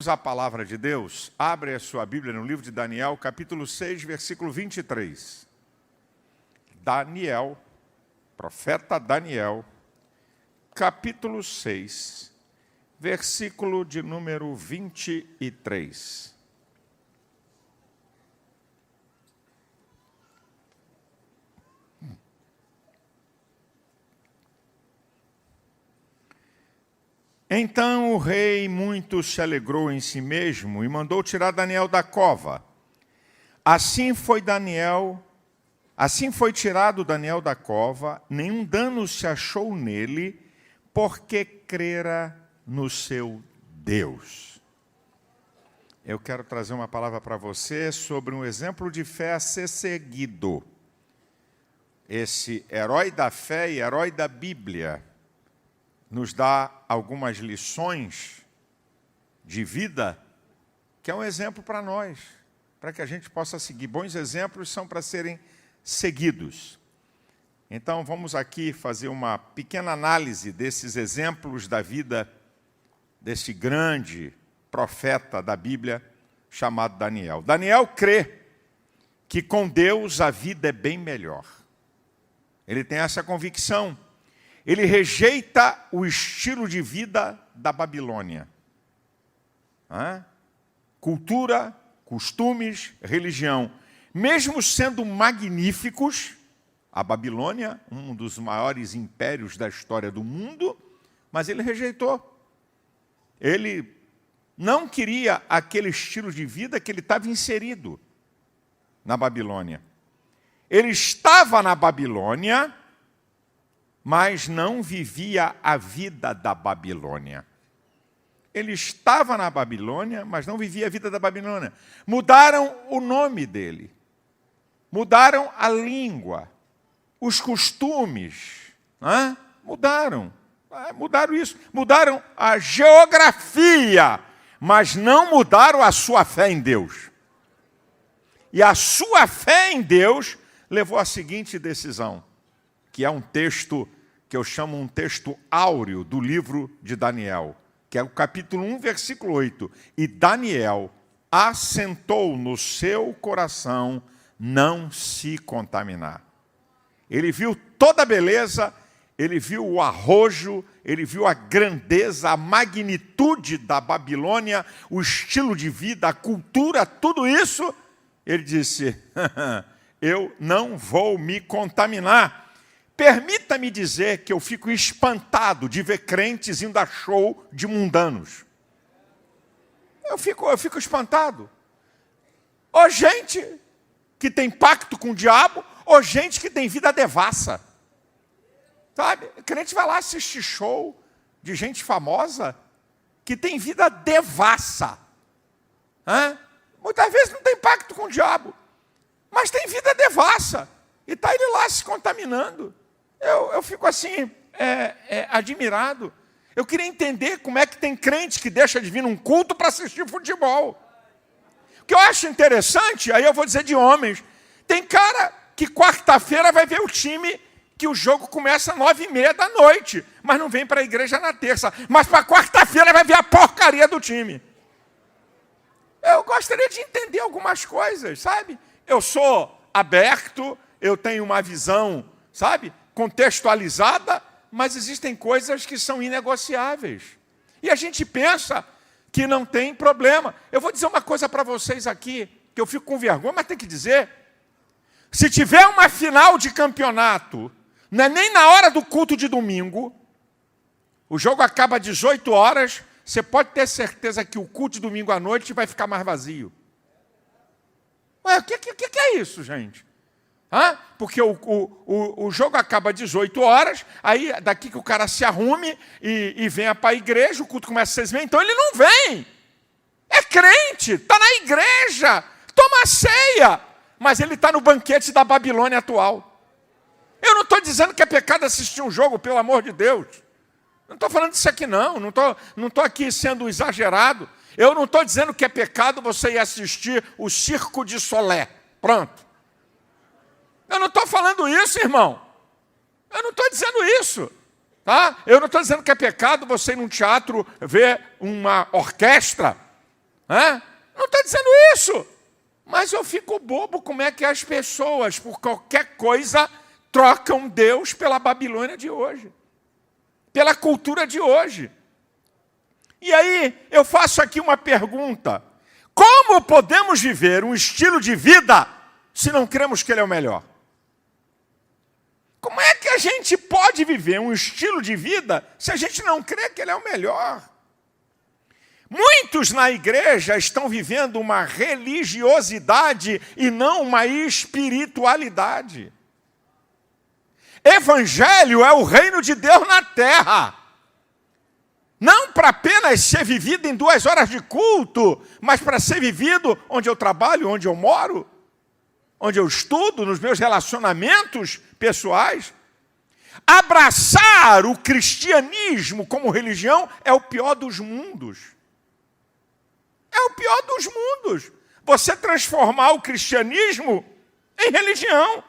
Vamos à palavra de Deus. Abre a sua Bíblia no livro de Daniel, capítulo 6, versículo 23. Daniel, profeta Daniel, capítulo 6, versículo de número 23. Então o rei muito se alegrou em si mesmo e mandou tirar Daniel da cova. Assim foi tirado Daniel da cova, nenhum dano se achou nele, porque crera no seu Deus. Eu quero trazer uma palavra para você sobre um exemplo de fé a ser seguido. Esse herói da fé e herói da Bíblia nos dá algumas lições de vida, que é um exemplo para nós, para que a gente possa seguir. Bons exemplos são para serem seguidos. Então, vamos aqui fazer uma pequena análise desses exemplos da vida desse grande profeta da Bíblia, chamado Daniel. Daniel crê que com Deus a vida é bem melhor. Ele tem essa convicção. Ele rejeita o estilo de vida da Babilônia. Cultura, costumes, religião. Mesmo sendo magníficos, a Babilônia, um dos maiores impérios da história do mundo, mas ele rejeitou. Ele não queria aquele estilo de vida que ele estava inserido na Babilônia. Ele estava na Babilônia, mas não vivia a vida da Babilônia. Ele estava na Babilônia, mas não vivia a vida da Babilônia. Mudaram o nome dele. Mudaram a língua. Os costumes. Mudaram. Mudaram isso. Mudaram a geografia, mas não mudaram a sua fé em Deus. E a sua fé em Deus levou à seguinte decisão, que é um texto que eu chamo um texto áureo do livro de Daniel, que é o capítulo 1, versículo 8. E Daniel assentou no seu coração não se contaminar. Ele viu toda a beleza, ele viu o arrojo, ele viu a grandeza, a magnitude da Babilônia, o estilo de vida, a cultura, tudo isso. Ele disse, eu não vou me contaminar. Permita-me dizer que eu fico espantado de ver crentes indo a show de mundanos. Eu fico espantado. Ou gente que tem pacto com o diabo, ou gente que tem vida devassa. Sabe? O crente vai lá assistir show de gente famosa que tem vida devassa. Muitas vezes não tem pacto com o diabo, mas tem vida devassa. E está ele lá se contaminando. Eu fico assim, admirado. Eu queria entender como é que tem crente que deixa de vir num culto para assistir futebol. O que eu acho interessante, aí eu vou dizer de homens, tem cara que quarta-feira vai ver o time, que o jogo começa às 9h30 da mas não vem para a igreja na terça. Mas para quarta-feira vai ver a porcaria do time. Eu gostaria de entender algumas coisas, sabe? Eu sou aberto, eu tenho uma visão, sabe, contextualizada, mas existem coisas que são inegociáveis. E a gente pensa que não tem problema. Eu vou dizer uma coisa para vocês aqui, que eu fico com vergonha, mas tem que dizer. Se tiver uma final de campeonato, não é nem na hora do culto de domingo, o jogo acaba às 18 horas, você pode ter certeza que o culto de domingo à noite vai ficar mais vazio. Ué, o que é isso, gente? Porque o jogo acaba às 18 horas, aí daqui que o cara se arrume e venha para a igreja, o culto começa às 6h30, então ele não vem. É crente, está na igreja, toma a ceia, mas ele está no banquete da Babilônia atual. Eu não estou dizendo que é pecado assistir um jogo, pelo amor de Deus. Não estou falando disso aqui não estou aqui sendo exagerado. Eu não estou dizendo que é pecado você ir assistir o Circo de Solé. Pronto. Eu não estou falando isso, irmão. Eu não estou dizendo isso. Tá? Eu não estou dizendo que é pecado você ir num teatro ver uma orquestra. Não estou dizendo isso. Mas eu fico bobo como é que as pessoas, por qualquer coisa, trocam Deus pela Babilônia de hoje. Pela cultura de hoje. E aí, eu faço aqui uma pergunta. Como podemos viver um estilo de vida se não cremos que ele é o melhor? Como é que a gente pode viver um estilo de vida se a gente não crê que ele é o melhor? Muitos na igreja estão vivendo uma religiosidade e não uma espiritualidade. Evangelho é o reino de Deus na terra. Não para apenas ser vivido em 2 horas de culto, mas para ser vivido onde eu trabalho, onde eu moro, onde eu estudo, nos meus relacionamentos pessoais. Abraçar o cristianismo como religião é o pior dos mundos. É o pior dos mundos. Você transformar o cristianismo em religião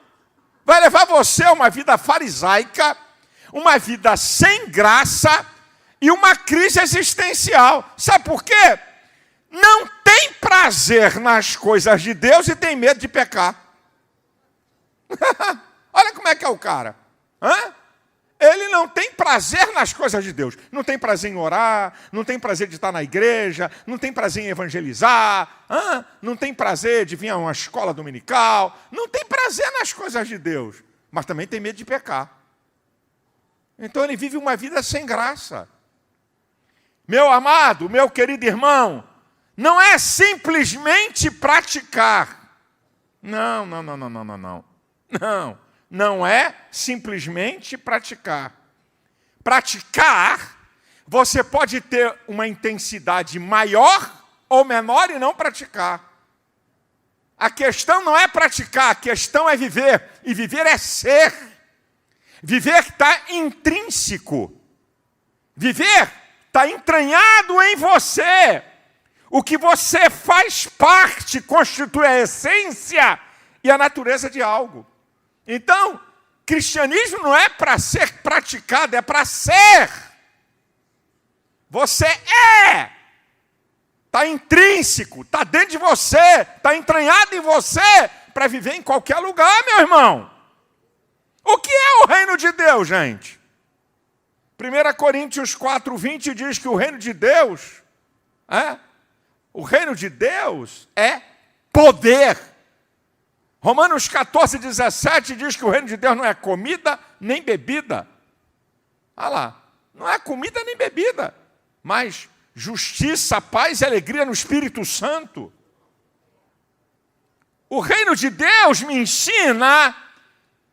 vai levar você a uma vida farisaica, uma vida sem graça e uma crise existencial. Sabe por quê? Não tem prazer nas coisas de Deus e tem medo de pecar. Olha como é que é o cara. Ele não tem prazer nas coisas de Deus. Não tem prazer em orar, não tem prazer de estar na igreja, não tem prazer em evangelizar, não tem prazer de vir a uma escola dominical, não tem prazer nas coisas de Deus, mas também tem medo de pecar. Então ele vive uma vida sem graça. Meu amado, meu querido irmão, não é simplesmente praticar. Não. Não é simplesmente praticar. Praticar, você pode ter uma intensidade maior ou menor e não praticar. A questão não é praticar, a questão é viver. E viver é ser. Viver está intrínseco. Viver está entranhado em você. O que você faz parte constitui a essência e a natureza de algo. Então, cristianismo não é para ser praticado, é para ser. Você é. Está intrínseco, está dentro de você, está entranhado em você para viver em qualquer lugar, meu irmão. O que é o reino de Deus, gente? 1 Coríntios 4:20 diz que o reino de Deus é poder. Romanos 14:17 diz que o reino de Deus não é comida nem bebida. Olha lá, não é comida nem bebida, mas justiça, paz e alegria no Espírito Santo. O reino de Deus me ensina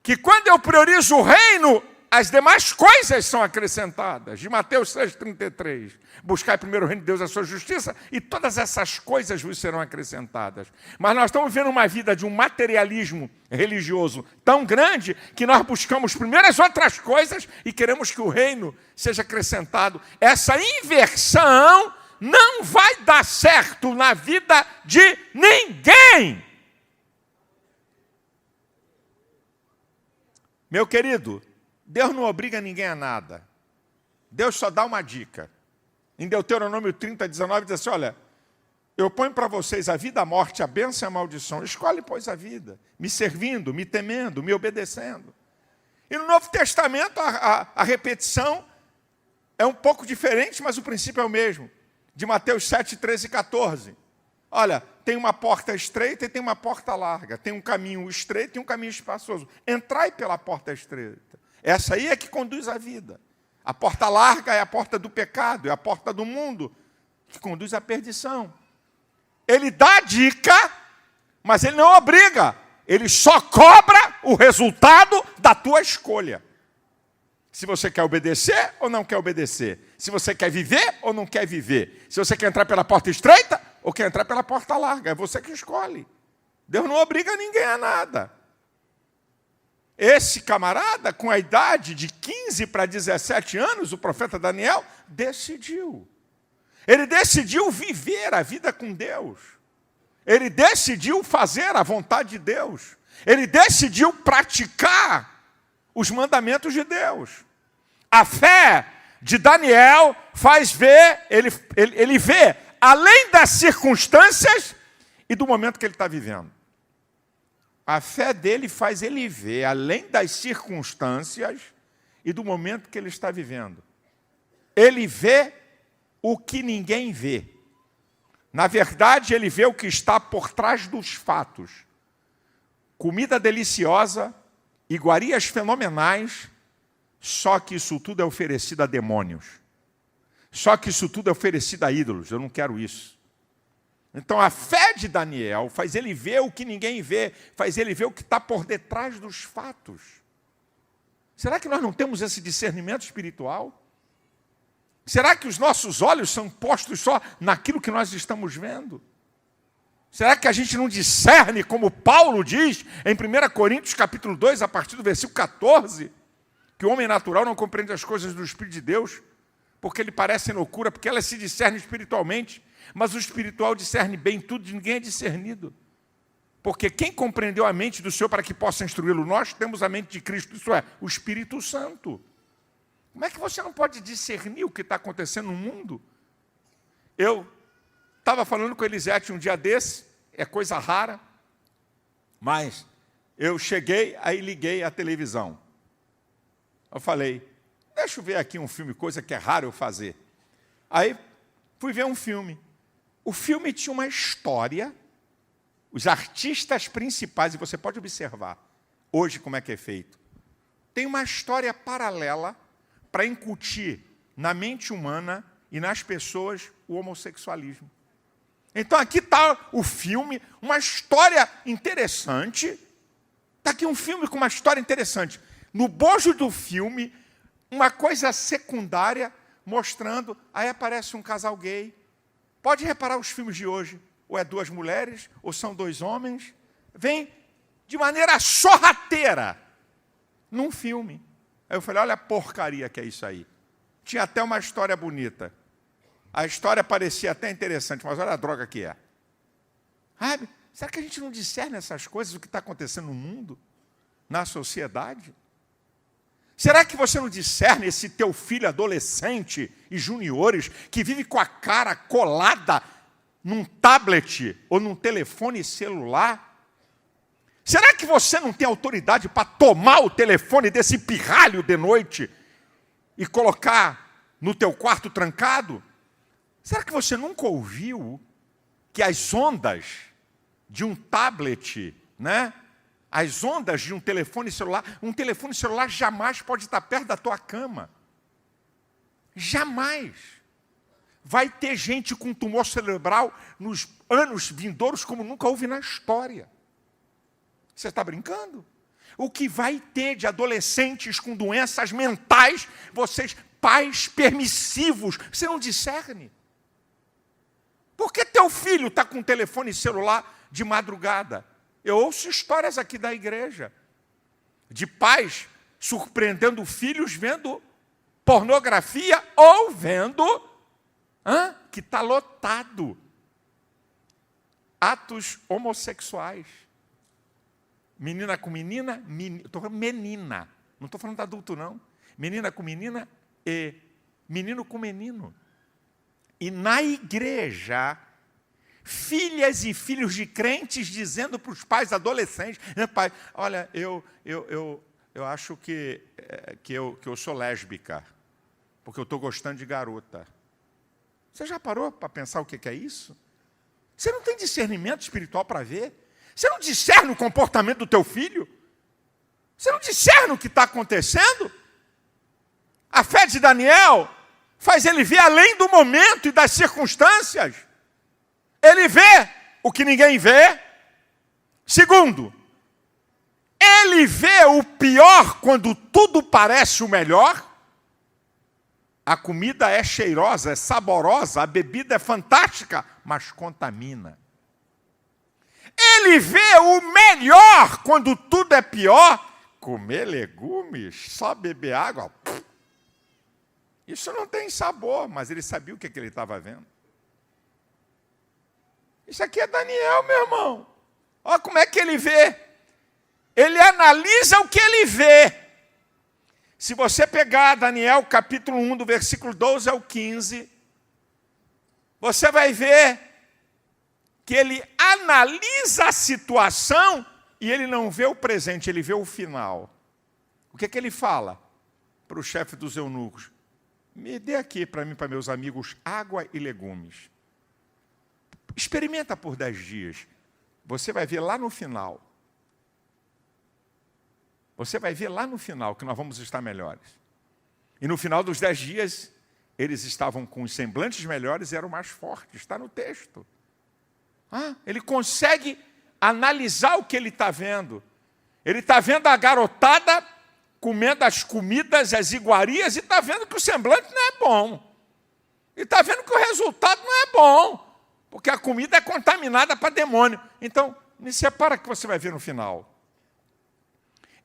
que quando eu priorizo o reino, as demais coisas são acrescentadas. De Mateus 6,33. Buscai primeiro o reino de Deus e a sua justiça, e todas essas coisas vos serão acrescentadas. Mas nós estamos vivendo uma vida de um materialismo religioso tão grande que nós buscamos primeiro as outras coisas e queremos que o reino seja acrescentado. Essa inversão não vai dar certo na vida de ninguém. Meu querido, Deus não obriga ninguém a nada. Deus só dá uma dica. Em Deuteronômio 30:19 diz assim, olha, eu ponho para vocês a vida, a morte, a bênção e a maldição. Escolhe, pois, a vida, me servindo, me temendo, me obedecendo. E no Novo Testamento a repetição é um pouco diferente, mas o princípio é o mesmo. De Mateus 7, 13 e 14. Olha, tem uma porta estreita e tem uma porta larga. Tem um caminho estreito e um caminho espaçoso. Entrai pela porta estreita. Essa aí é que conduz à vida. A porta larga é a porta do pecado, é a porta do mundo, que conduz à perdição. Ele dá dica, mas ele não obriga. Ele só cobra o resultado da tua escolha. Se você quer obedecer ou não quer obedecer. Se você quer viver ou não quer viver. Se você quer entrar pela porta estreita ou quer entrar pela porta larga. É você que escolhe. Deus não obriga ninguém a nada. Esse camarada, com a idade de 15 para 17 anos, o profeta Daniel, decidiu. Ele decidiu viver a vida com Deus. Ele decidiu fazer a vontade de Deus. Ele decidiu praticar os mandamentos de Deus. A fé de Daniel faz ver, ele vê além das circunstâncias e do momento que ele está vivendo. A fé dele faz ele ver além das circunstâncias e do momento que ele está vivendo. Ele vê o que ninguém vê. Na verdade, ele vê o que está por trás dos fatos. Comida deliciosa, iguarias fenomenais, só que isso tudo é oferecido a demônios. Só que isso tudo é oferecido a ídolos. Eu não quero isso. Então a fé de Daniel faz ele ver o que ninguém vê, faz ele ver o que está por detrás dos fatos. Será que nós não temos esse discernimento espiritual? Será que os nossos olhos são postos só naquilo que nós estamos vendo? Será que a gente não discerne, como Paulo diz em 1 Coríntios capítulo 2, a partir do versículo 14, que o homem natural não compreende as coisas do Espírito de Deus, porque ele parece loucura, porque ela se discerne espiritualmente, mas o espiritual discerne bem tudo, de ninguém é discernido. Porque quem compreendeu a mente do Senhor para que possa instruí-lo? Nós temos a mente de Cristo, isso é, o Espírito Santo. Como é que você não pode discernir o que está acontecendo no mundo? Eu estava falando com Elisete um dia desse, é coisa rara, mas eu cheguei, aí liguei a televisão. Eu falei, deixa eu ver aqui um filme, coisa que é raro eu fazer. Aí fui ver um filme. O filme tinha uma história, os artistas principais, e você pode observar hoje como é que é feito. Tem uma história paralela para incutir na mente humana e nas pessoas o homossexualismo. Então aqui está o filme, uma história interessante. Está aqui um filme com uma história interessante. No bojo do filme, uma coisa secundária, mostrando, aí aparece um casal gay. Pode reparar os filmes de hoje, ou é duas mulheres, ou são dois homens. Vem de maneira sorrateira num filme. Aí eu falei, olha a porcaria que é isso aí. Tinha até uma história bonita. A história parecia até interessante, mas olha a droga que é. Sabe? Será que a gente não discerne essas coisas, o que está acontecendo no mundo, na sociedade? Será que você não discerne esse teu filho adolescente e juniores que vive com a cara colada num tablet ou num telefone celular? Será que você não tem autoridade para tomar o telefone desse pirralho de noite e colocar no teu quarto trancado? Será que você nunca ouviu que as ondas de um tablet, né? As ondas de um telefone celular jamais pode estar perto da tua cama. Jamais. Vai ter gente com tumor cerebral nos anos vindouros como nunca houve na história. Você está brincando? O que vai ter de adolescentes com doenças mentais, vocês, pais permissivos, você não discerne? Por que teu filho está com um telefone celular de madrugada? Eu ouço histórias aqui da igreja, de pais surpreendendo filhos vendo pornografia ou vendo que está lotado. Atos homossexuais. Menina com menina, estou falando menina, não estou falando de adulto não. Menina com menina e menino com menino. E na igreja, filhas e filhos de crentes dizendo para os pais adolescentes, pai, olha, eu acho que eu sou lésbica, porque eu estou gostando de garota. Você já parou para pensar o que é isso? Você não tem discernimento espiritual para ver? Você não discerne o comportamento do teu filho? Você não discerne o que está acontecendo? A fé de Daniel faz ele ver além do momento e das circunstâncias. Ele vê o que ninguém vê. Segundo, ele vê o pior quando tudo parece o melhor. A comida é cheirosa, é saborosa, a bebida é fantástica, mas contamina. Ele vê o melhor quando tudo é pior. Comer legumes, só beber água. Isso não tem sabor, mas ele sabia o que ele estava vendo. Isso aqui é Daniel, meu irmão. Olha como é que ele vê. Ele analisa o que ele vê. Se você pegar Daniel, capítulo 1, do versículo 12 ao 15, você vai ver que ele analisa a situação e ele não vê o presente, ele vê o final. O que é que ele fala para o chefe dos eunucos? Me dê aqui para mim, para meus amigos, água e legumes. Experimenta por 10 dias. Você vai ver lá no final. Você vai ver lá no final que nós vamos estar melhores. E no final dos 10 dias, eles estavam com os semblantes melhores e eram mais fortes. Está no texto. Ele consegue analisar o que ele está vendo. Ele está vendo a garotada comendo as comidas, as iguarias, e está vendo que o semblante não é bom. E está vendo que o resultado não é bom, porque a comida é contaminada para demônio. Então, me separa que você vai ver no final.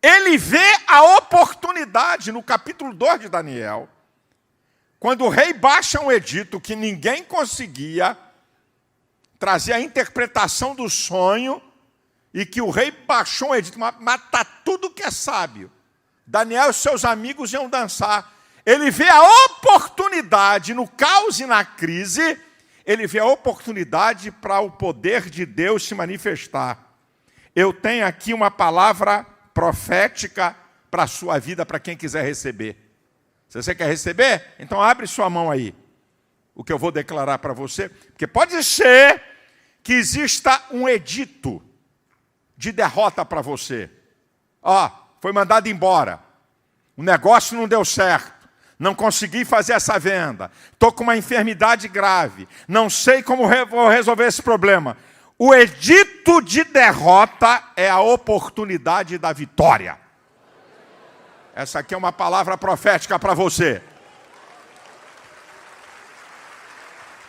Ele vê a oportunidade no capítulo 2 de Daniel, quando o rei baixa um edito que ninguém conseguia trazer a interpretação do sonho, e que o rei baixou um edito, mata tudo que é sábio. Daniel e seus amigos iam dançar. Ele vê a oportunidade no caos e na crise, ele vê a oportunidade para o poder de Deus se manifestar. Eu tenho aqui uma palavra profética para a sua vida, para quem quiser receber. Se você quer receber, então abre sua mão aí. O que eu vou declarar para você, porque pode ser que exista um edito de derrota para você. Foi mandado embora. O negócio não deu certo. Não consegui fazer essa venda. Estou com uma enfermidade grave. Não sei como vou resolver esse problema. O edito de derrota é a oportunidade da vitória. Essa aqui é uma palavra profética para você.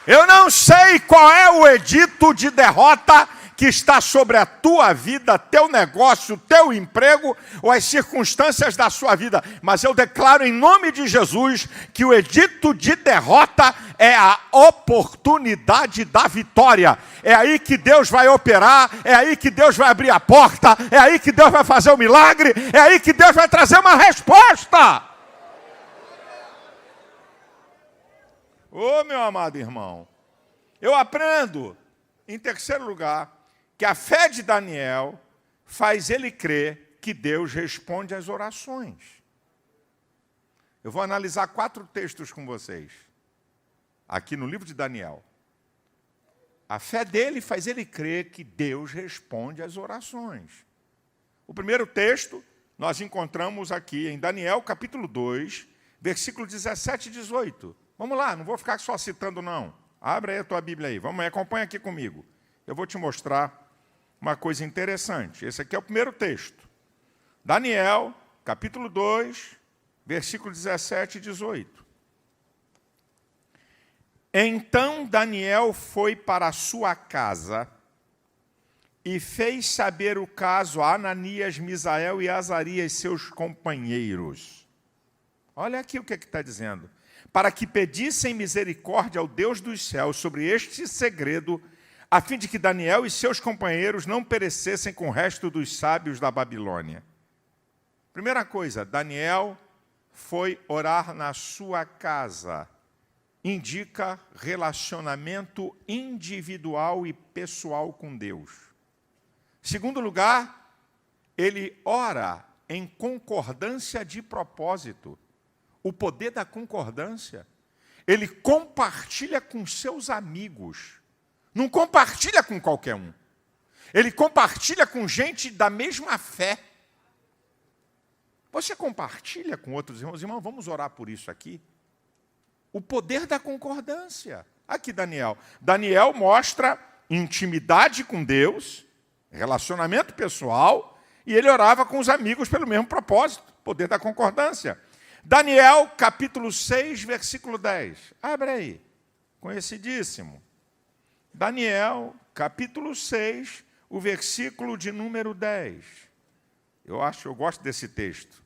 Eu não sei qual é o edito de derrota que está sobre a tua vida, teu negócio, teu emprego ou as circunstâncias da sua vida. Mas eu declaro em nome de Jesus que o edito de derrota é a oportunidade da vitória. É aí que Deus vai operar, é aí que Deus vai abrir a porta, é aí que Deus vai fazer o milagre, é aí que Deus vai trazer uma resposta. Ô, meu amado irmão, eu aprendo, em terceiro lugar, que a fé de Daniel faz ele crer que Deus responde às orações. Eu vou analisar 4 textos com vocês, aqui no livro de Daniel. A fé dele faz ele crer que Deus responde às orações. O primeiro texto nós encontramos aqui em Daniel, capítulo 2, versículo 17 e 18. Vamos lá, não vou ficar só citando não. Abre aí a tua Bíblia aí, vamos aí, acompanha aqui comigo. Eu vou te mostrar uma coisa interessante. Esse aqui é o primeiro texto. Daniel, capítulo 2, versículo 17 e 18. Então Daniel foi para a sua casa e fez saber o caso a Ananias, Misael e Azarias, seus companheiros. Olha aqui o que está dizendo. Para que pedissem misericórdia ao Deus dos céus sobre este segredo, a fim de que Daniel e seus companheiros não perecessem com o resto dos sábios da Babilônia. Primeira coisa, Daniel foi orar na sua casa. Indica relacionamento individual e pessoal com Deus. Segundo lugar, ele ora em concordância de propósito. O poder da concordância. Ele compartilha com seus amigos. Não compartilha com qualquer um. Ele compartilha com gente da mesma fé. Você compartilha com outros irmãos? Irmão, vamos orar por isso aqui. O poder da concordância. Aqui Daniel. Daniel mostra intimidade com Deus, relacionamento pessoal, e ele orava com os amigos pelo mesmo propósito. Poder da concordância. Daniel, capítulo 6, versículo 10. Abre aí. Conhecidíssimo. Daniel, capítulo 6, o versículo de número 10. Eu gosto desse texto.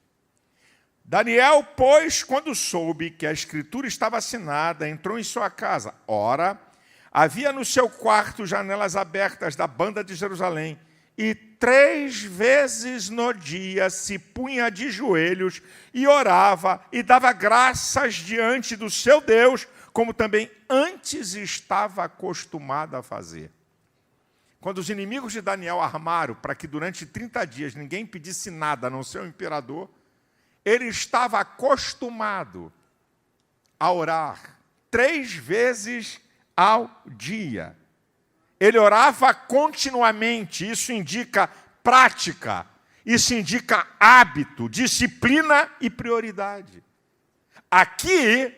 Daniel, pois, quando soube que a escritura estava assinada, entrou em sua casa. Ora, havia no seu quarto janelas abertas da banda de Jerusalém, e 3 vezes no dia se punha de joelhos e orava e dava graças diante do seu Deus como também antes estava acostumado a fazer. Quando os inimigos de Daniel armaram para que durante 30 dias ninguém pedisse nada a não ser o imperador, ele estava acostumado a orar 3 vezes ao dia. Ele orava continuamente, isso indica prática, isso indica hábito, disciplina e prioridade. Aqui,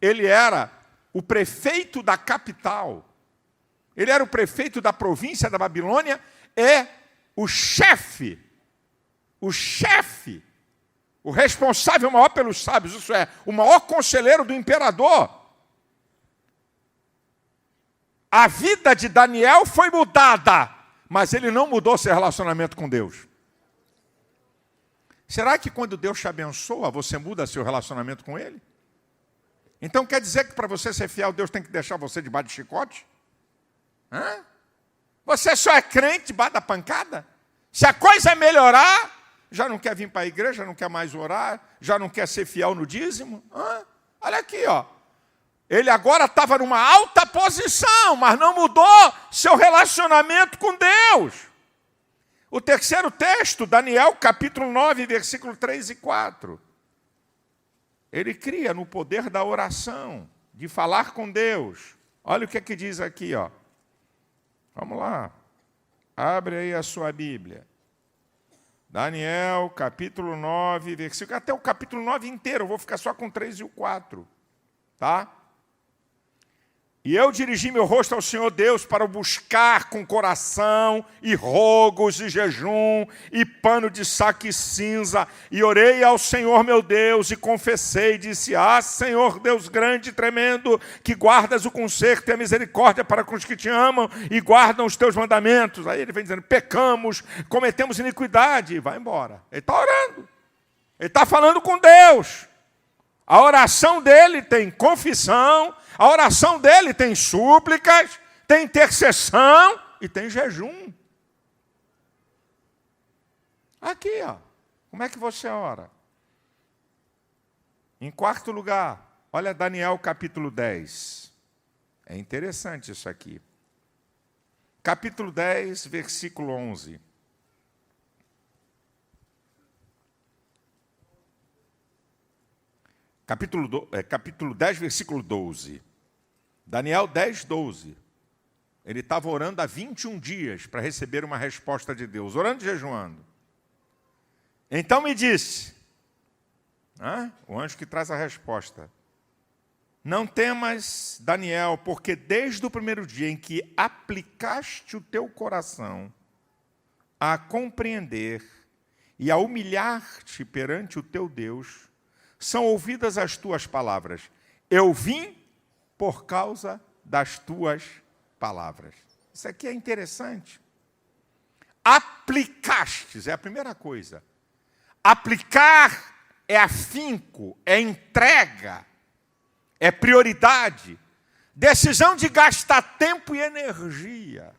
ele era o prefeito da capital, ele era o prefeito da província da Babilônia, o chefe, o responsável maior pelos sábios, isso é, o maior conselheiro do imperador. A vida de Daniel foi mudada, mas ele não mudou seu relacionamento com Deus. Será que quando Deus te abençoa, você muda seu relacionamento com Ele? Então quer dizer que para você ser fiel, Deus tem que deixar você debaixo de chicote? Hã? Você só é crente debaixo da pancada? Se a coisa melhorar, já não quer vir para a igreja, não quer mais orar, já não quer ser fiel no dízimo? Hã? Olha aqui, ó. Ele agora estava numa alta posição, mas não mudou seu relacionamento com Deus. O terceiro texto, Daniel, capítulo 9, versículo 3 e 4. Ele cria no poder da oração, de falar com Deus. Olha o que é que diz aqui, ó. Vamos lá. Abre aí a sua Bíblia. Daniel, capítulo 9, versículo... Até o capítulo 9 inteiro, eu vou ficar só com o 3 e o 4. Tá? E eu dirigi meu rosto ao Senhor Deus para o buscar com coração, e rogos, e jejum, e pano de saco e cinza, e orei ao Senhor meu Deus, e confessei, e disse, Senhor Deus grande e tremendo, que guardas o conserto e a misericórdia para com os que te amam, e guardam os teus mandamentos. Aí ele vem dizendo, pecamos, cometemos iniquidade, e vai embora. Ele está orando, ele está falando com Deus. A oração dele tem confissão, a oração dele tem súplicas, tem intercessão e tem jejum. Aqui, ó. Como é que você ora? Em quarto lugar, olha Daniel capítulo 10. É interessante isso aqui. Capítulo 10, versículo 11. Capítulo 10, versículo 12. Daniel 10, 12. Ele estava orando há 21 dias para receber uma resposta de Deus, orando e jejuando. Então me disse, o anjo que traz a resposta, não temas, Daniel, porque desde o primeiro dia em que aplicaste o teu coração a compreender e a humilhar-te perante o teu Deus, são ouvidas as tuas palavras. Eu vim por causa das tuas palavras. Isso aqui é interessante. Aplicastes é a primeira coisa. Aplicar é afinco, é entrega, é prioridade. Decisão de gastar tempo e energia.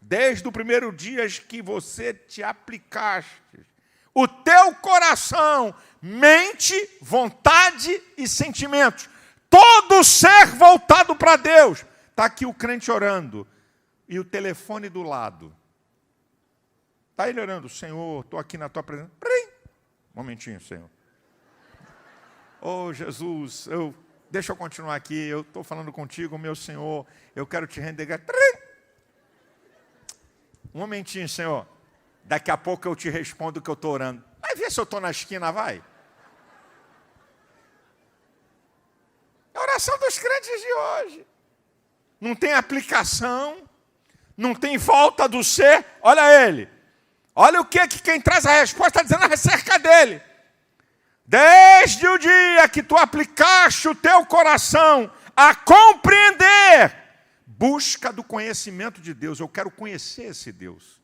Desde o primeiro dia que você te aplicaste. O teu coração, mente, vontade e sentimentos. Todo ser voltado para Deus. Está aqui o crente orando. E o telefone do lado. Está ele orando. Senhor, estou aqui na tua presença. Um momentinho, Senhor. Oh, Jesus, deixa eu continuar aqui. Eu estou falando contigo, meu Senhor. Eu quero te render. Um momentinho, Senhor. Daqui a pouco eu te respondo que eu estou orando. Vai ver se eu estou na esquina, vai. É a oração dos crentes de hoje. Não tem aplicação, não tem volta do ser. Olha ele. Olha o que quem traz a resposta está dizendo acerca dele. Desde o dia que tu aplicaste o teu coração a compreender, busca do conhecimento de Deus. Eu quero conhecer esse Deus.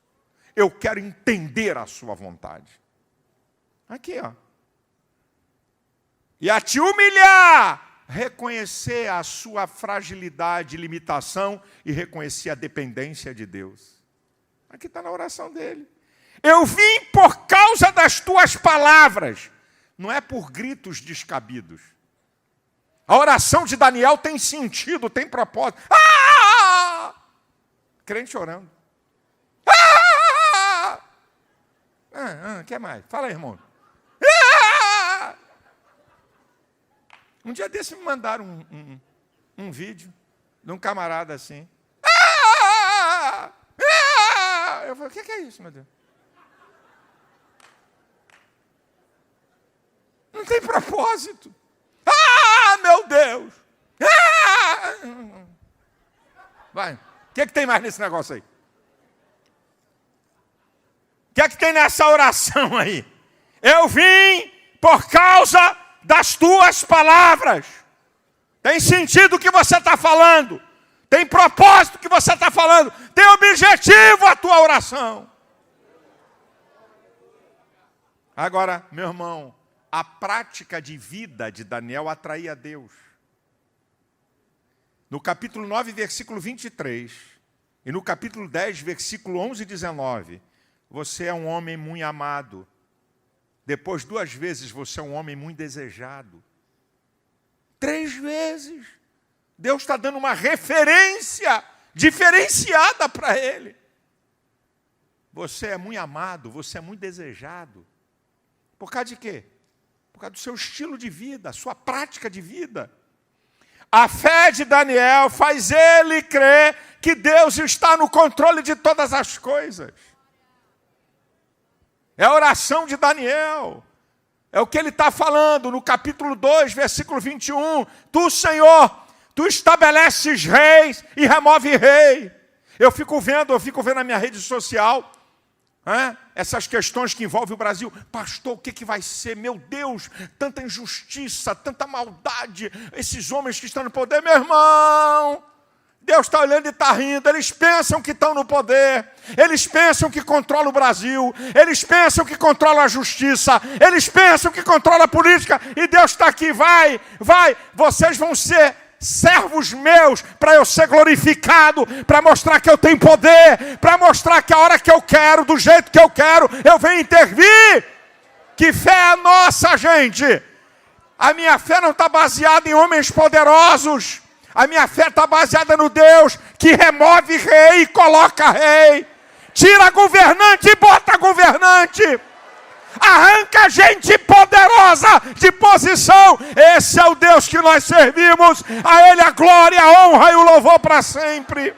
Eu quero entender a sua vontade. Aqui, ó. E a te humilhar, reconhecer a sua fragilidade e limitação e reconhecer a dependência de Deus. Aqui está na oração dele. Eu vim por causa das tuas palavras. Não é por gritos descabidos. A oração de Daniel tem sentido, tem propósito. Ah! Crente orando. Ah! Quer mais? Fala aí, irmão. Ah! Um dia desse me mandaram um vídeo de um camarada assim. Ah! Ah! Eu falei, o que é isso, meu Deus? Não tem propósito. Ah, meu Deus! Ah! Vai. O que tem mais nesse negócio aí? O que tem nessa oração aí? Eu vim por causa das tuas palavras. Tem sentido o que você está falando. Tem propósito o que você está falando. Tem objetivo a tua oração. Agora, meu irmão, a prática de vida de Daniel atraía a Deus. No capítulo 9, versículo 23, e no capítulo 10, versículo 11 e 19, você é um homem muito amado. Depois, 2 vezes, você é um homem muito desejado. 3 vezes. Deus está dando uma referência diferenciada para ele. Você é muito amado, você é muito desejado. Por causa de quê? Por causa do seu estilo de vida, sua prática de vida. A fé de Daniel faz ele crer que Deus está no controle de todas as coisas. É a oração de Daniel. É o que ele está falando no capítulo 2, versículo 21. Tu, Senhor, tu estabeleces reis e remove rei. Eu fico vendo na minha rede social, essas questões que envolvem o Brasil. Pastor, o que vai ser? Meu Deus, tanta injustiça, tanta maldade, esses homens que estão no poder. Meu irmão, Deus está olhando e está rindo. Eles pensam que estão no poder, eles pensam que controlam o Brasil, eles pensam que controlam a justiça, eles pensam que controlam a política, e Deus está aqui. Vai, vocês vão ser servos meus, para eu ser glorificado, para mostrar que eu tenho poder, para mostrar que a hora que eu quero, do jeito que eu quero, eu venho intervir. Que fé é a nossa, gente? A minha fé não está baseada em homens poderosos, a minha fé está baseada no Deus que remove rei e coloca rei, tira governante e bota governante, arranca gente poderosa de posição. Esse é o Deus que nós servimos. A Ele a glória, a honra e o louvor para sempre.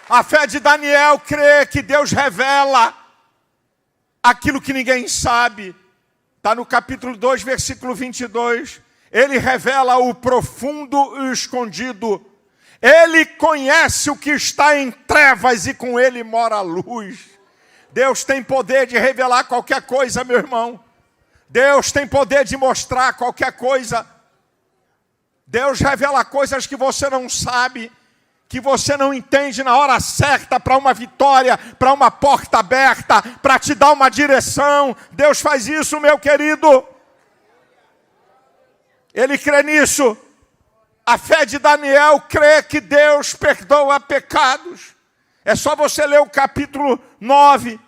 A fé de Daniel crê que Deus revela aquilo que ninguém sabe. Está no capítulo 2, versículo 22. Ele revela o profundo e o escondido. Ele conhece o que está em trevas e com ele mora a luz. Deus tem poder de revelar qualquer coisa, meu irmão. Deus tem poder de mostrar qualquer coisa. Deus revela coisas que você não sabe, que você não entende na hora certa, para uma vitória, para uma porta aberta, para te dar uma direção. Deus faz isso, meu querido. Ele crê nisso. A fé de Daniel crê que Deus perdoa pecados. É só você ler o capítulo 9.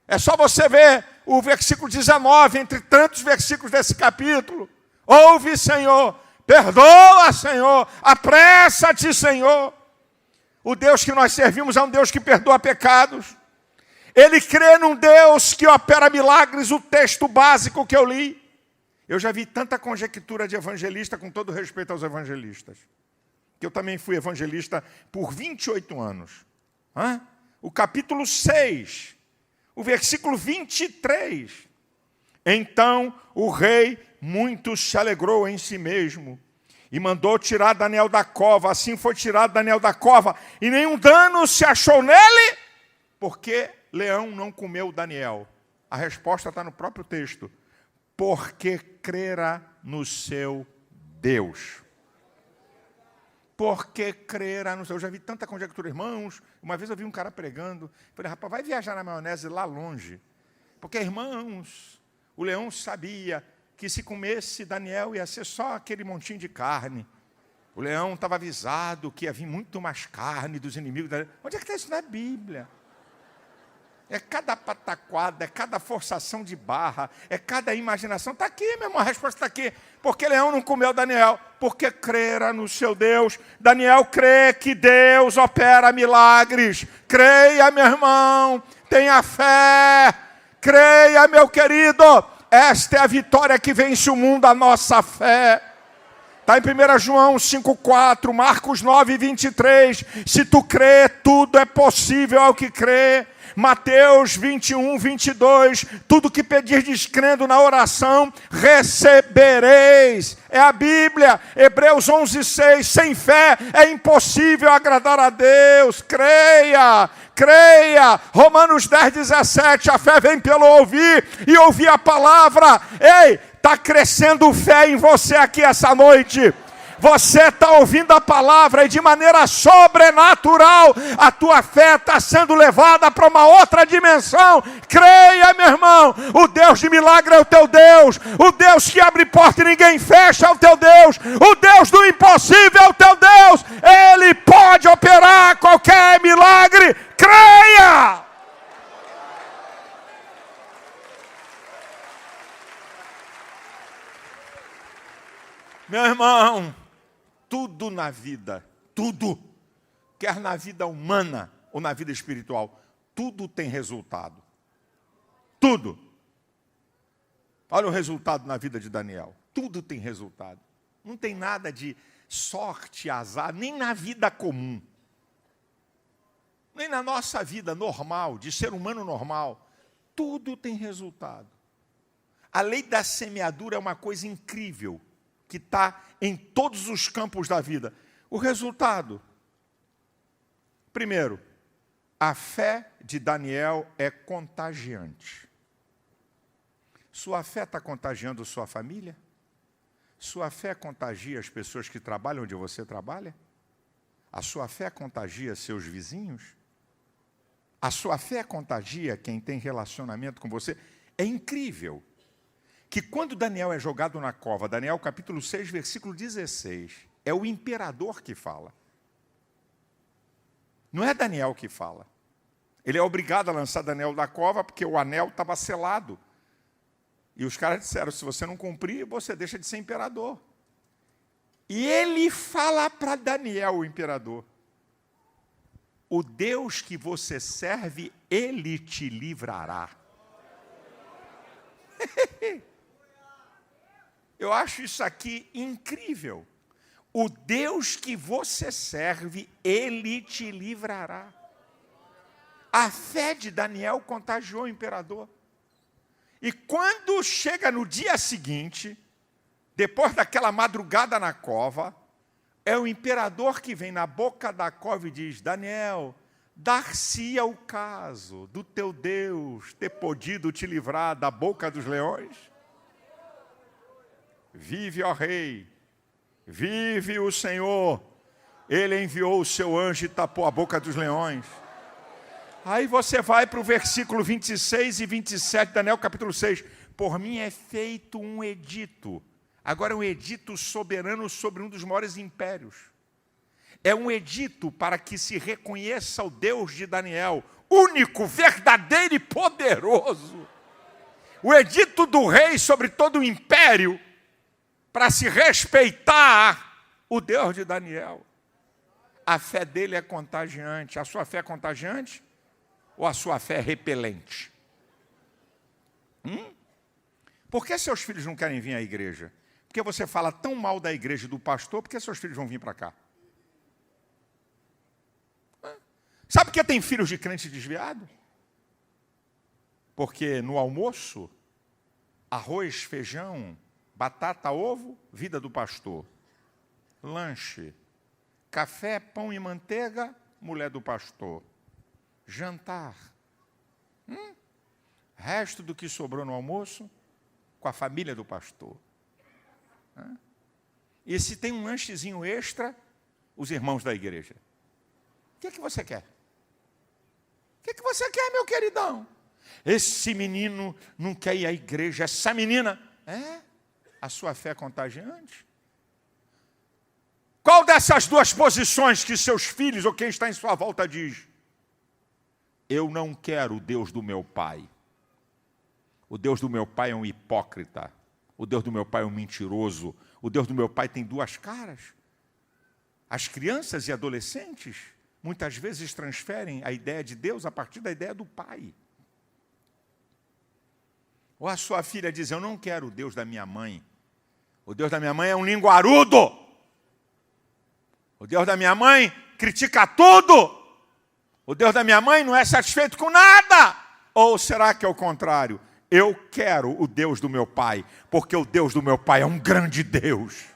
É só você ver o versículo 19, entre tantos versículos desse capítulo. Ouve, Senhor. Perdoa, Senhor. Apressa-te, Senhor. O Deus que nós servimos é um Deus que perdoa pecados. Ele crê num Deus que opera milagres, o texto básico que eu li. Eu já vi tanta conjectura de evangelista, com todo respeito aos evangelistas, que eu também fui evangelista por 28 anos. O capítulo 6, o versículo 23. Então o rei muito se alegrou em si mesmo e mandou tirar Daniel da cova. Assim foi tirado Daniel da cova, e nenhum dano se achou nele, porque leão não comeu Daniel. A resposta está no próprio texto. Porque crera no seu Deus. Porque crera no seu... Eu já vi tanta conjectura, irmãos. Uma vez eu vi um cara pregando. Falei, rapaz, vai viajar na maionese lá longe. Porque, irmãos, o leão sabia que se comesse Daniel ia ser só aquele montinho de carne. O leão estava avisado que ia vir muito mais carne dos inimigos. Onde é que está isso na Bíblia? É cada pataquada, é cada forçação de barra, é cada imaginação. Está aqui, meu irmão, a resposta está aqui. Porque Leão não comeu Daniel? Porque crera no seu Deus. Daniel crê que Deus opera milagres. Creia, meu irmão, tenha fé. Creia, meu querido. Esta é a vitória que vence o mundo, a nossa fé. Está em 1 João 5,4, Marcos 9,23. Se tu crê, tudo é possível ao que crê. Mateus 21, 22. Tudo que pedirdes crendo na oração, recebereis. É a Bíblia. Hebreus 11, 6. Sem fé é impossível agradar a Deus. Creia. Creia. Romanos 10, 17. A fé vem pelo ouvir e ouvir a palavra. Ei, está crescendo fé em você aqui essa noite. Você está ouvindo a palavra e de maneira sobrenatural a tua fé está sendo levada para uma outra dimensão. Creia, meu irmão, o Deus de milagre é o teu Deus. O Deus que abre porta e ninguém fecha é o teu Deus. O Deus do impossível é o teu Deus. Ele pode operar qualquer milagre. Creia! Meu irmão, tudo na vida, tudo, quer na vida humana ou na vida espiritual, tudo tem resultado. Tudo. Olha o resultado na vida de Daniel. Tudo tem resultado. Não tem nada de sorte, azar, nem na vida comum. Nem na nossa vida normal, de ser humano normal. Tudo tem resultado. A lei da semeadura é uma coisa incrível, que está em todos os campos da vida. O resultado. Primeiro, a fé de Daniel é contagiante. Sua fé está contagiando sua família? Sua fé contagia as pessoas que trabalham onde você trabalha? A sua fé contagia seus vizinhos? A sua fé contagia quem tem relacionamento com você? É incrível que quando Daniel é jogado na cova, Daniel capítulo 6, versículo 16, é o imperador que fala. Não é Daniel que fala. Ele é obrigado a lançar Daniel da cova porque o anel estava selado. E os caras disseram, se você não cumprir, você deixa de ser imperador. E ele fala para Daniel, o imperador, o Deus que você serve, ele te livrará. Eu acho isso aqui incrível. O Deus que você serve, ele te livrará. A fé de Daniel contagiou o imperador. E quando chega no dia seguinte, depois daquela madrugada na cova, é o imperador que vem na boca da cova e diz, Daniel, dar-se-ia o caso do teu Deus ter podido te livrar da boca dos leões? Vive, ó rei, vive o Senhor. Ele enviou o seu anjo e tapou a boca dos leões. Aí você vai para o versículo 26 e 27, Daniel capítulo 6. Por mim é feito um edito. Agora é um edito soberano sobre um dos maiores impérios. É um edito para que se reconheça o Deus de Daniel, único, verdadeiro e poderoso. O edito do rei sobre todo o império, para se respeitar o Deus de Daniel. A fé dele é contagiante. A sua fé é contagiante? Ou a sua fé é repelente? Por que seus filhos não querem vir à igreja? Porque você fala tão mal da igreja e do pastor, por que seus filhos vão vir para cá? Sabe por que tem filhos de crente desviado? Porque no almoço, arroz, feijão, batata, ovo, vida do pastor. Lanche, café, pão e manteiga, mulher do pastor. Jantar. Resto do que sobrou no almoço, com a família do pastor. E se tem um lanchezinho extra, os irmãos da igreja. O que é que você quer? O que é que você quer, meu queridão? Esse menino não quer ir à igreja, essa menina... A sua fé é contagiante? Qual dessas duas posições que seus filhos ou quem está em sua volta diz? Eu não quero o Deus do meu pai. O Deus do meu pai é um hipócrita. O Deus do meu pai é um mentiroso. O Deus do meu pai tem duas caras. As crianças e adolescentes muitas vezes transferem a ideia de Deus a partir da ideia do pai. Ou a sua filha diz, eu não quero o Deus da minha mãe. O Deus da minha mãe é um linguarudo. O Deus da minha mãe critica tudo. O Deus da minha mãe não é satisfeito com nada. Ou será que é o contrário? Eu quero o Deus do meu pai, porque o Deus do meu pai é um grande Deus.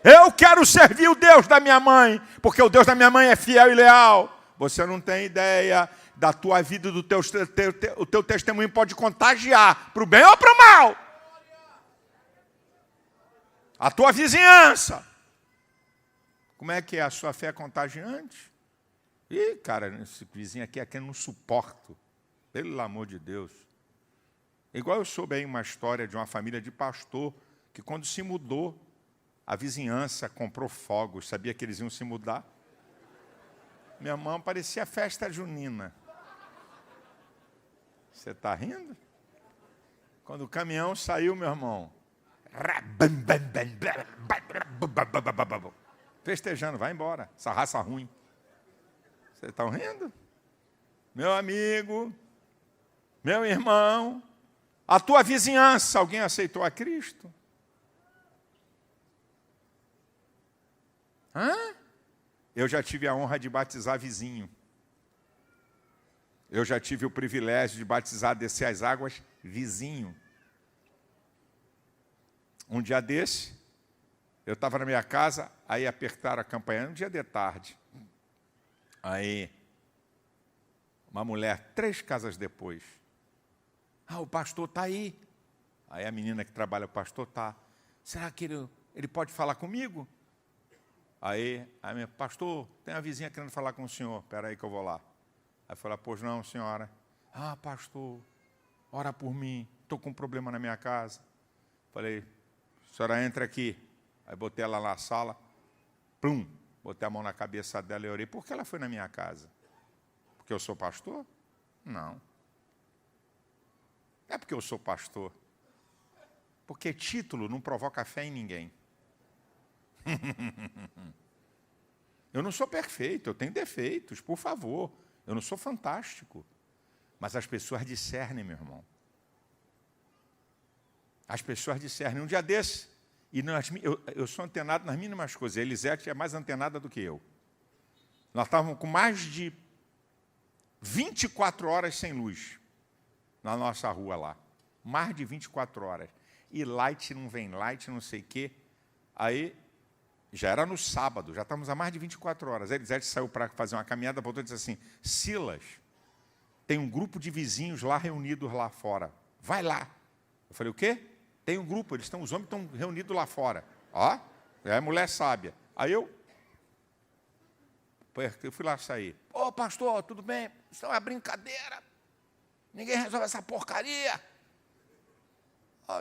Eu quero servir o Deus da minha mãe, porque o Deus da minha mãe é fiel e leal. Você não tem ideia da tua vida, o teu testemunho pode contagiar para o bem ou para o mal. A tua vizinhança. Como é que é? A sua fé é contagiante? Ih, cara, esse vizinho aqui eu não suporto. Pelo amor de Deus. Igual eu soube aí uma história de uma família de pastor, que quando se mudou, a vizinhança comprou fogos. Sabia que eles iam se mudar? Minha irmã, parecia festa junina. Você está rindo? Quando o caminhão saiu, meu irmão, festejando, vai embora, essa raça ruim. Vocês estão rindo? Meu amigo, meu irmão, a tua vizinhança, alguém aceitou a Cristo? Hã? Eu já tive a honra de batizar vizinho. Eu já tive o privilégio de batizar, descer as águas, vizinho. Um dia desse, eu estava na minha casa, aí apertaram a campainha, um dia de tarde. Aí, uma mulher, 3 casas depois. O pastor está aí. Aí a menina que trabalha, o pastor está. Será que ele pode falar comigo? Aí, pastor, tem uma vizinha querendo falar com o senhor. Espera aí que eu vou lá. Aí falou, pois não, senhora. Pastor, ora por mim. Estou com um problema na minha casa. Falei, senhora, entra aqui. Aí botei ela na sala. Plum, botei a mão na cabeça dela e orei. Por que ela foi na minha casa? Porque eu sou pastor? Não. É porque eu sou pastor. Porque título não provoca fé em ninguém. Eu não sou perfeito, eu tenho defeitos, por favor. Eu não sou fantástico. Mas as pessoas discernem, meu irmão. As pessoas discernem. Um dia desse, e eu sou antenado nas mínimas coisas. A Elisete é mais antenada do que eu. Nós estávamos com mais de 24 horas sem luz na nossa rua lá. Mais de 24 horas. E light não vem, light não sei o quê. Aí, já era no sábado, já estamos há mais de 24 horas. A Elisete saiu para fazer uma caminhada, voltou e disse assim, Silas, tem um grupo de vizinhos lá reunidos lá fora. Vai lá. Eu falei, o quê? Tem um grupo, os homens estão reunidos lá fora. É mulher sábia. Aí eu fui lá sair. Pastor, tudo bem? Isso é uma brincadeira. Ninguém resolve essa porcaria.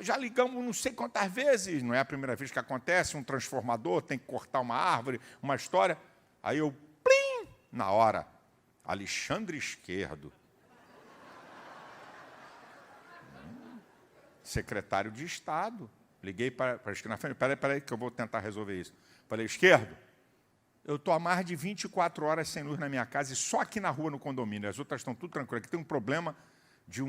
Já ligamos não sei quantas vezes. Não é a primeira vez que acontece. Um transformador tem que cortar uma árvore, uma história. Aí eu, plim, na hora. Alexandre Esquerdo. Secretário de Estado. Liguei para a esquerda. Peraí que eu vou tentar resolver isso. Falei, Esquerdo, eu estou há mais de 24 horas sem luz na minha casa e só aqui na rua, no condomínio. As outras estão tudo tranquilas. Aqui tem um problema de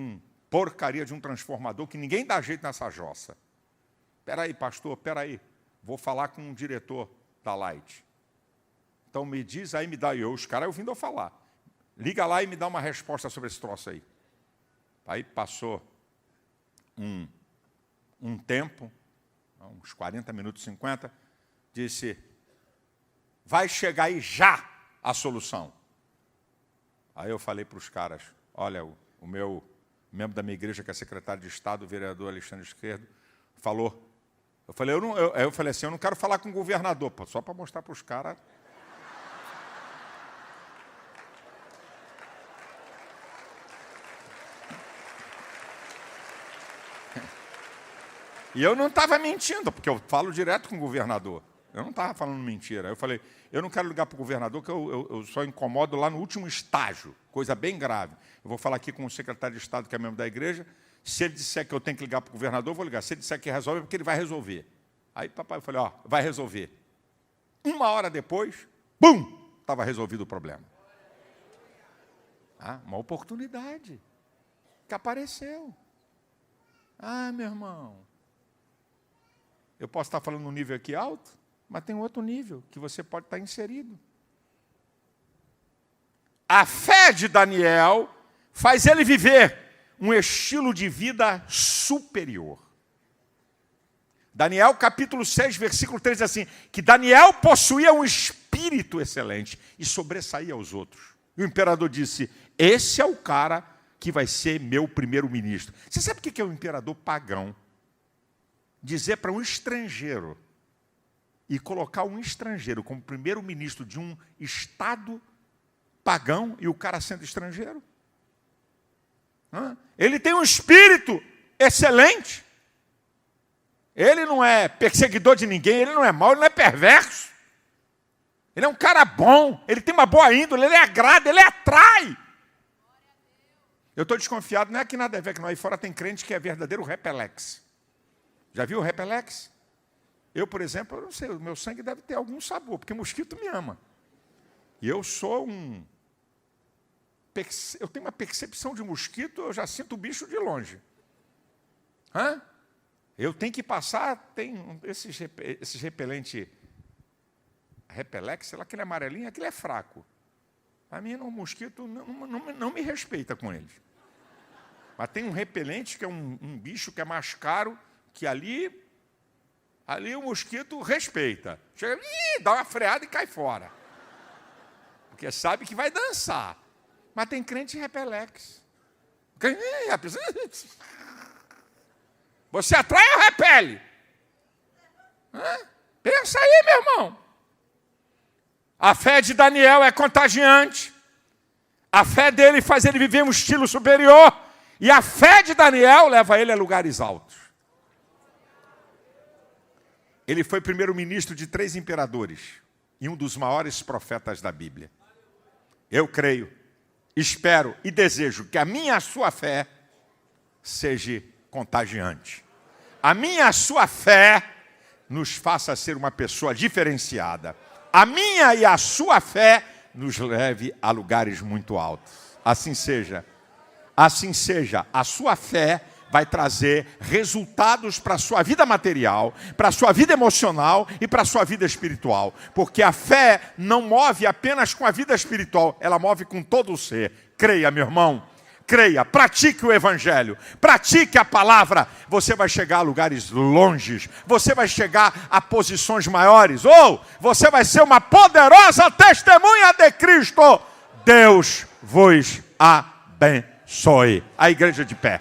porcaria de um transformador que ninguém dá jeito nessa jossa. Espera aí, pastor, espera aí. Vou falar com o diretor da Light. Então me diz aí, me dá. Os caras ouvindo eu falar. Liga lá e me dá uma resposta sobre esse troço aí. Aí passou um tempo, uns 40 minutos, 50, disse, vai chegar aí já a solução. Aí eu falei para os caras, olha, o meu membro da minha igreja, que é secretário de Estado, o vereador Alexandre Esquerdo, falou. Eu falei assim, eu não quero falar com o governador, só para mostrar para os caras. E eu não estava mentindo, porque eu falo direto com o governador. Eu não estava falando mentira. Eu falei, eu não quero ligar para o governador, que eu só incomodo lá no último estágio, coisa bem grave. Eu vou falar aqui com o secretário de Estado, que é membro da igreja. Se ele disser que eu tenho que ligar para o governador, eu vou ligar. Se ele disser que resolve, é porque ele vai resolver. Aí, papai, eu falei, ó, vai resolver. 1 hora depois, bum, estava resolvido o problema. Uma oportunidade que apareceu. Meu irmão, eu posso estar falando num nível aqui alto, mas tem outro nível que você pode estar inserido. A fé de Daniel faz ele viver um estilo de vida superior. Daniel capítulo 6, versículo 3 diz assim, que Daniel possuía um espírito excelente e sobressaía aos outros. E o imperador disse, esse é o cara que vai ser meu primeiro-ministro. Você sabe o que é um imperador pagão? Dizer para um estrangeiro e colocar um estrangeiro como primeiro-ministro de um estado pagão e o cara sendo estrangeiro? Ele tem um espírito excelente. Ele não é perseguidor de ninguém, ele não é mau, ele não é perverso. Ele é um cara bom, ele tem uma boa índole, ele agrada, ele atrai. Eu estou desconfiado, não é que nada a ver, que não, aí fora tem crente que é verdadeiro repelex. Já viu o repelex? Eu, por exemplo, eu não sei, o meu sangue deve ter algum sabor, porque mosquito me ama. E eu sou eu tenho uma percepção de mosquito, eu já sinto o bicho de longe. Eu tenho que passar, tem esses repelente, repelex, sei lá, aquele amarelinho, aquele é fraco. Para mim, o mosquito não me respeita com eles. Mas tem um repelente, que é um bicho que é mais caro, que ali o mosquito respeita. Chega, dá uma freada e cai fora. Porque sabe que vai dançar. Mas tem crente repelex. Você atrai ou repele? Pensa aí, meu irmão. A fé de Daniel é contagiante. A fé dele faz ele viver um estilo superior. E a fé de Daniel leva ele a lugares altos. Ele foi primeiro-ministro de 3 imperadores e um dos maiores profetas da Bíblia. Eu creio, espero e desejo que a minha e a sua fé seja contagiante. A minha e a sua fé nos faça ser uma pessoa diferenciada. A minha e a sua fé nos leve a lugares muito altos. Assim seja. Assim seja. A sua fé vai trazer resultados para a sua vida material, para a sua vida emocional e para a sua vida espiritual. Porque a fé não move apenas com a vida espiritual, ela move com todo o ser. Creia, meu irmão. Creia, pratique o evangelho, pratique a palavra, você vai chegar a lugares longes, você vai chegar a posições maiores, ou você vai ser uma poderosa testemunha de Cristo. Deus vos abençoe. A igreja de pé.